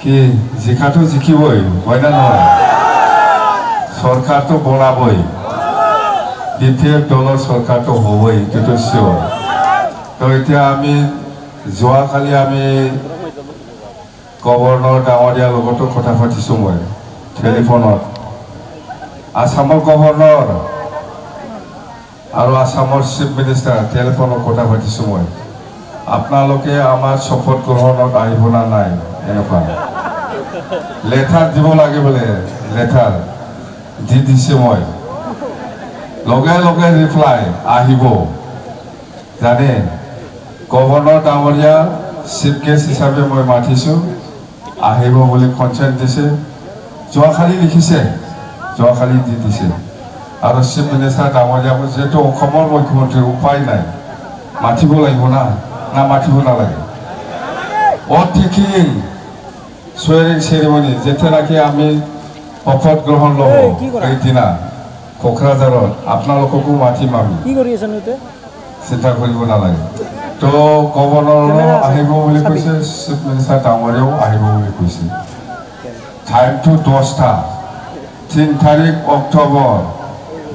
কি জিকাটো জিকিবই হয় না নহয় সৰকাৰটো বনাবই বিপিএফ দলেৰ সৰকাৰটো হবই এটো শিওৰ তো এতিয়া আমি যোৱাকালি আমি গভৰ্নৰ ডাঙৰিয়াৰ লগতো কথা পাতিছো মই টেলিফোনত আসামৰ গভৰ্নৰ আৰু আসামৰ চিফ মিনিস্টাৰ টেলিফোনত কথা পাতিছো মই আপোনালোকে আমাৰ শপথ গ্ৰহণত আহিব না নাই এনেকুৱা লেটার দিব লাগে বলে লেটার দি দিছে মই লগে লগে রিপ্লাই আহিব জানে গভর্নর ডাঙরিয়া চিফ গেস্ট হিসাবে মই মাতিছো আহিব বলে কনসেন্ট দিছে যোৱাকালি লিখিছে যোৱাকালি দি দিছে আৰু চিফ মিনিষ্টাৰ ডাঙৰিয়া যেহেতু অসমৰ মুখ্যমন্ত্রী উপায় নাই মাতিব লাগিব না না মাতিব নালাগে অতিথিন সোয়ারিং সেরিমনি যেতে নাকি আমি শপথ গ্রহণ লব এই দিনা কোকরাঝারত আপনালোককো মাতিম আমি কি কৰি আছেন এতে চিন্তা কৰিব নালাগে তো গভর্নর আহিব বুলি কৈছে চিফ মিনিষ্টার ডাঙরিয়াও আহিব বুলি কৈছে টাইম টু 10টা 3 তারিখ অক্টোবর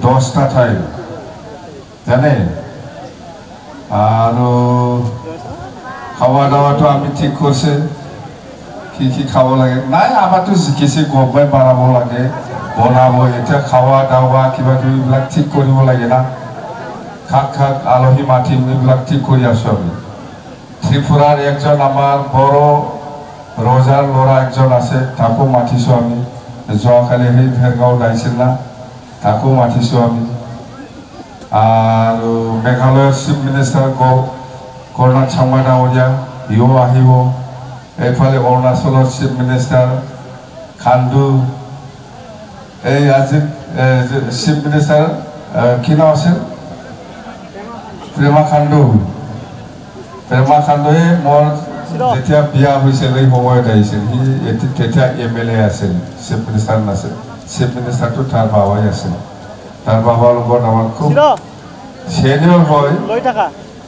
10টা টাইম জানে আর খাওয়া দাওয়াটো আমি ঠিক করছে কি খাব লাগে নাই আমারতো জিকিছে গভর্নমেন্ট বানাব লাগে বনাব এটা খাওয়া দাওয়া কিবা কিবিবিলাক ঠিক কৰিব লাগে না খাক খাক আলহী মাতিম এইবিলাক ঠিক কৰি আছো আমি ত্ৰিপুৰাৰ একজন আমাৰ বড় ৰোজাৰ লড়া একজন আছে তাকো মাতিছো আমি যোৱাকালি সেই ভেৰগাঁও গাইছিল না তাকো মাতিছো আমি R মেঘালয়েৰ chief minister Conrad Changma ডাঙৰিয়া ইও আহিব এইফালে অৰুণাচলেৰ চিফ মিনিস্টাৰ খান্ডু এই আজি চিফ মিনিস্টাৰ কি নাম আছিল প্ৰেমা খান্ডুৱে মোৰ যেতিয়া বিয়া হৈছিল এই সময়ত আহিছিল সি তেতিয়া এমএলএ আছিল চিফ মিনিষ্টাৰ নাছিল চিফ মিনিষ্টাৰটো তাৰ বাবাই আছিল তাৰ বাবার লগত আমার খুব সিনিয়র হয়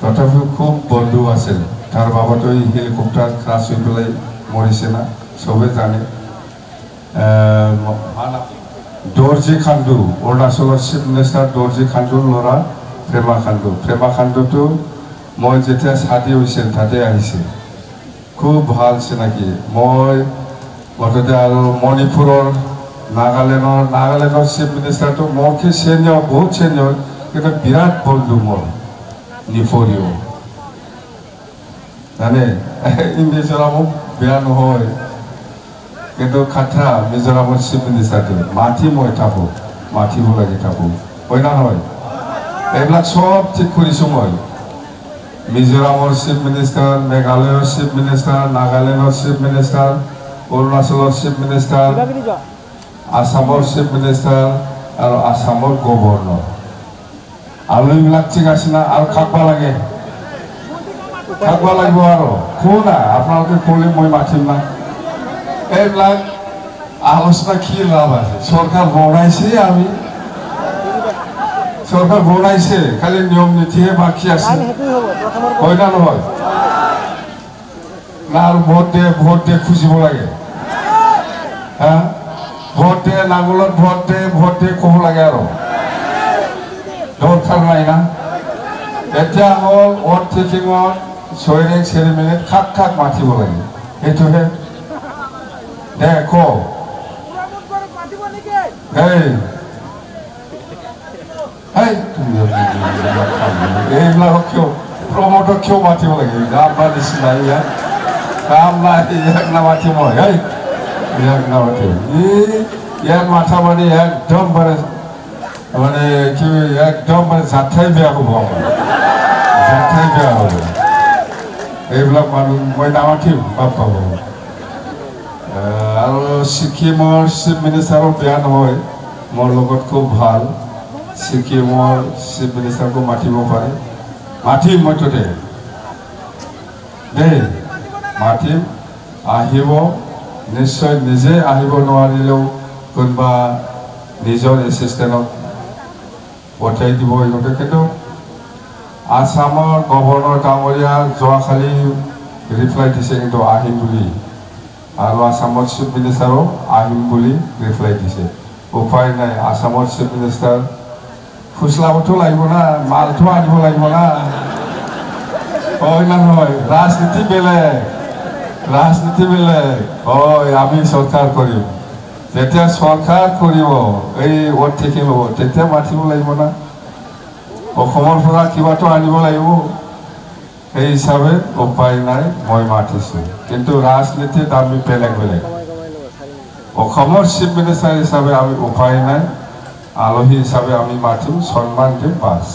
তথাপিও খুব বন্ধু আছিল তার বাবা তো হেলিকপ্টার ক্রাশ হয়ে পেলাই মরিছে না সবে জানে দর্জি খান্ডু অৰুণাচলেৰ চিফ মিনিস্টাৰ দৰ্জি খান্ডুৰ লড়া প্ৰেমা খান্ডুটো মই যেতিয়া ছাদি হৈছিল তাতে আহিছিল খুব ভাল চিনাকি মই মুঠতে আৰু মণিপুৰৰ নাগালেণ্ডৰ চিফ মিনিষ্টাৰটো মোৰকে সিনিয়ৰ বহুত সিনিয়ৰ কিন্তু বিৰাট বন্ধু মোৰ নিফৰিও জানে মিজোৰামও বেয়া নহয় কিন্তু খাট্ৰা মিজোৰামৰ চিফ মিনিষ্টাৰটো মাতি মই থাকো মাতিব লাগে থাকো হয় না নহয় এইবিলাক সব ঠিক কৰিছো মই মিজোৰামৰ চিফ মিনিষ্টাৰ মেঘালয়ৰ চিফ মিনিষ্টাৰ নাগালেণ্ডৰ চিফ মিনিষ্টাৰ অৰুণাচলৰ চিফ মিনিষ্টাৰ আসামৰ চিফ মিনিষ্টাৰ আৰু আসামৰ গভৰ্ণৰ আৰু এইবিলাক ঠিক আছে না আৰু খাকবা লাগে লাগিব আৰু শুনা আপোনালোকে ক'লে মই মাতিম না এইবিলাক আলোচনা কি লাভ আছে সরকার বনাইছে খালি নিয়ম নীতিহে বাকি আছে হয় না নহয় না আৰু ভোট দিয়ে খুঁজিব লাগে হ্যাঁ ভোট দিয়ে নাঙলত ভোট দিয়ে ক'ব লাগে আৰু দরকার নাই না এতিয়া হল ভোট টেকিঙত সোয়ারিং সেরিমনিত খাক মাতিব লাগে এইটোহে দে ক এইবিলাক কিয় প্রমোটক কিয় মাতিব লাগে আমাৰ নিচিনা কাম নাই ইয়াক নামাতিম মই ইয়াক নামাতিম ইয়াক মাথা মাৰি একদম মানে কি একদম যাত্ৰাই বেয়া হ'ব যাত্ৰাই বেয়া হ'ব এইবিলাক মানুহ মই নামাতিম বাপ পাব আৰু ছিকিমৰ চিফ মিনিষ্টাৰো বেয়া নহয় মোৰ লগত খুব ভাল ছিকিমৰ চিফ মিনিষ্টাৰকো মাতিব পাৰে মাতিম মই তোতে দেই মাতিম আহিব নিশ্চয় নিজে আহিব নোৱাৰিলেও কোনোবা নিজৰ এছিষ্টেণ্টক পঠিয়াই দিব ইহঁতে কিন্তু আসামৰ গভৰ্ণৰ ডাঙৰীয়া যোৱাকালি ৰিপ্লাই দিছে কিন্তু আহিম বুলি আৰু আসামৰ চিফ মিনিষ্টাৰো আহিম বুলি ৰিপ্লাই দিছে উপায় নাই আসামৰ চিফ মিনিষ্টাৰ ফুচলাবতো লাগিব না মালটো আনিব লাগিব না হয় না নহয় ৰাজনীতি বেলেগ হয় আমি চৰকাৰ কৰিম যেতিয়া চৰকাৰ কৰিব এই ভোট থাকিব তেতিয়া মাতিব লাগিব না অসমৰ পৰা কিবাটো আনিব লাগিব এই হিচাপে উপায় নাই মই মাতিছোঁ কিন্তু ৰাজনীতিত আমি বেলেগ অসমৰ চিফ মিনিষ্টাৰ হিচাপে আমি উপায় নাই আলহী হিচাপে আমি মাতিম সন্মান দিম বাছ